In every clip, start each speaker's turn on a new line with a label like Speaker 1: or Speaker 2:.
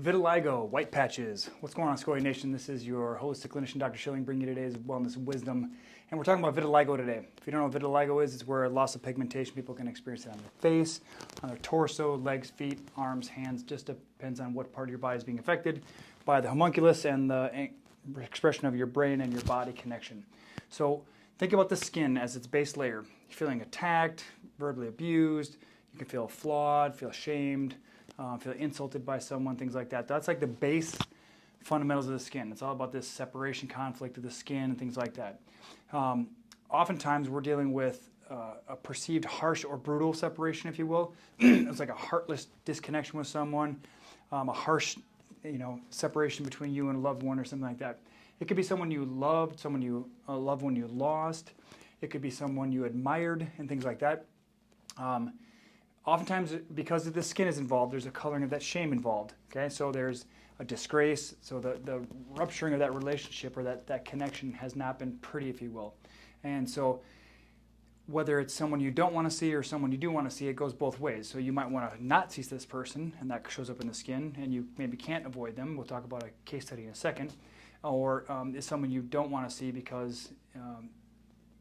Speaker 1: Vitiligo, white patches. What's going on, Secoya Nation? This is your holistic clinician, Dr. Schilling, bringing you today's wellness wisdom. And we're talking about vitiligo today. If you don't know what vitiligo is, it's where loss of pigmentation, people can experience it on their face, on their torso, legs, feet, arms, hands. Just depends on what part of your body is being affected by the homunculus and the expression of your brain and your body connection. So think about the skin as its base layer. You're feeling attacked, verbally abused, you can feel flawed, feel ashamed, feel insulted by someone, things like that. That's like the base fundamentals of the skin. It's all about this separation conflict of the skin and things like that. Oftentimes we're dealing with a perceived harsh or brutal separation, if you will. It's like a heartless disconnection with someone, a harsh, separation between you and a loved one or something like that. It could be someone you loved, someone a loved one you lost. It could be someone you admired and things like that. Oftentimes, because the skin is involved, there's a coloring of that shame involved. Okay, so there's a disgrace. So the rupturing of that relationship or that connection has not been pretty, if you will. And so whether it's someone you don't want to see or someone you do want to see, it goes both ways. So you might want to not see this person, and that shows up in the skin, and you maybe can't avoid them. We'll talk about a case study in a second. Or is someone you don't want to see because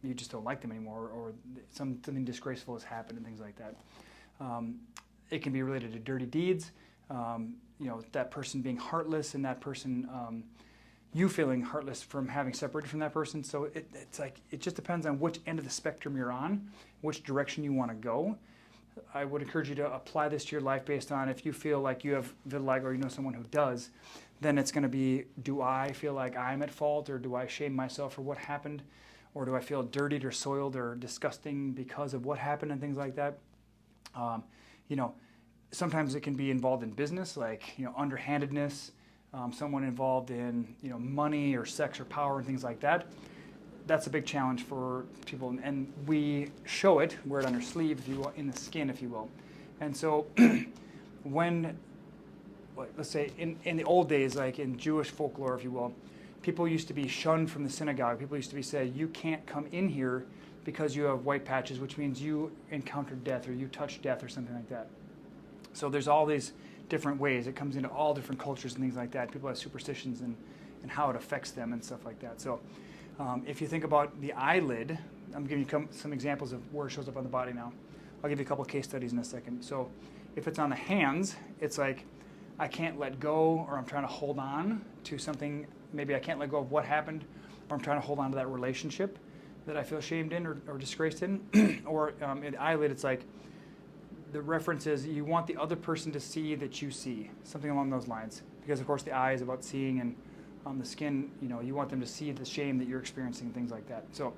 Speaker 1: you just don't like them anymore, or something disgraceful has happened and things like that. It can be related to dirty deeds, that person being heartless and that person, you feeling heartless from having separated from that person. So it's like, it just depends on which end of the spectrum you're on, which direction you want to go. I would encourage you to apply this to your life based on if you feel like you have vitiligo or you know someone who does, then it's going to be, do I feel like I'm at fault, or do I shame myself for what happened? Or do I feel dirtied or soiled or disgusting because of what happened and things like that? Sometimes it can be involved in business, like, underhandedness, someone involved in, money or sex or power and things like that. That's a big challenge for people, and we show it, wear it on our sleeve, if you will, in the skin, if you will. And so when, let's say in the old days, like in Jewish folklore, if you will, people used to be shunned from the synagogue. People used to be said, you can't come in here because you have white patches, which means you encountered death or you touched death or something like that. So there's all these different ways. It comes into all different cultures and things like that. People have superstitions and how it affects them and stuff like that. So if you think about the eyelid, I'm giving you some examples of where it shows up on the body now. I'll give you a couple of case studies in a second. So if it's on the hands, it's like I can't let go, or I'm trying to hold on to something. Maybe I can't let go of what happened, or I'm trying to hold on to that relationship that I feel shamed in or disgraced in. Or in the eyelid, it's like the reference is you want the other person to see that you see, something along those lines. Because, of course, the eye is about seeing, and on the skin, you want them to see the shame that you're experiencing, things like that. So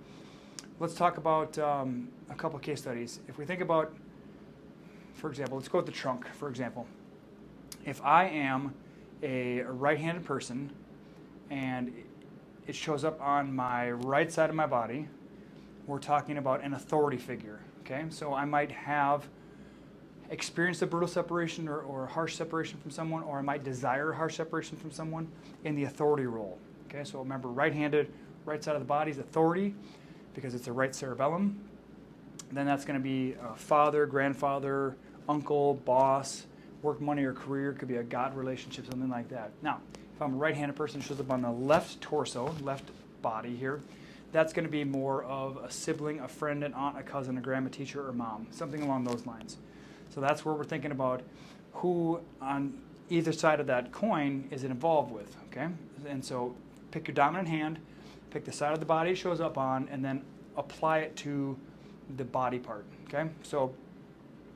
Speaker 1: let's talk about a couple of case studies. If we think about, for example, let's go with the trunk, for example. If I am a right-handed person and it shows up on my right side of my body, we're talking about an authority figure, okay? So I might have experienced a brutal separation or a harsh separation from someone, or I might desire a harsh separation from someone in the authority role, okay? So remember, right-handed, right side of the body is authority because it's a right cerebellum. Then that's going to be father, grandfather, uncle, boss, work, money, or career. It could be a God relationship, something like that. Now, if I'm a right-handed person, it shows up on the left torso, left body here. That's going to be more of a sibling, a friend, an aunt, a cousin, a grandma, teacher, or mom, something along those lines. So that's where we're thinking about who on either side of that coin is it involved with, okay? And so pick your dominant hand, pick the side of the body it shows up on, and then apply it to the body part, okay? So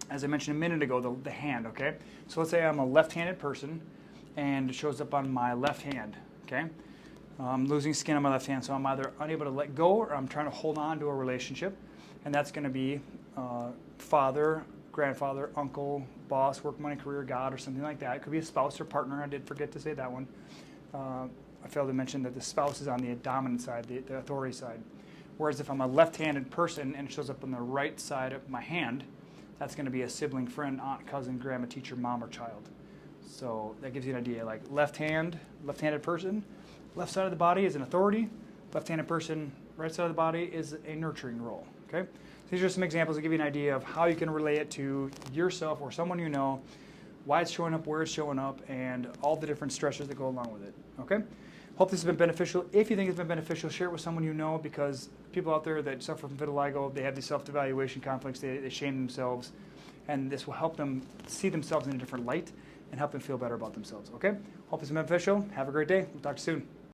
Speaker 1: as I mentioned a minute ago, the hand, okay? So let's say I'm a left-handed person, and it shows up on my left hand, okay? I'm losing skin on my left hand, so I'm either unable to let go or I'm trying to hold on to a relationship, and that's going to be father, grandfather, uncle, boss, work, money, career, God, or something like that. It could be a spouse or partner. I did forget to say that one. I failed to mention that the spouse is on the dominant side, the authority side. Whereas if I'm a left-handed person and it shows up on the right side of my hand, that's going to be a sibling, friend, aunt, cousin, grandma, teacher, mom, or child. So that gives you an idea, like left-handed person, left side of the body is an authority, left-handed person, right side of the body is a nurturing role, okay? So these are some examples to give you an idea of how you can relate it to yourself or someone you know why it's showing up, where it's showing up, and all the different stressors that go along with it. Okay? Hope this has been beneficial. If you think it's been beneficial, share it with someone you know, because people out there that suffer from vitiligo, they have these self-evaluation conflicts, they shame themselves, and this will help them see themselves in a different light and help them feel better about themselves. Okay? Hope this has been beneficial. Have a great day. We'll talk to you soon.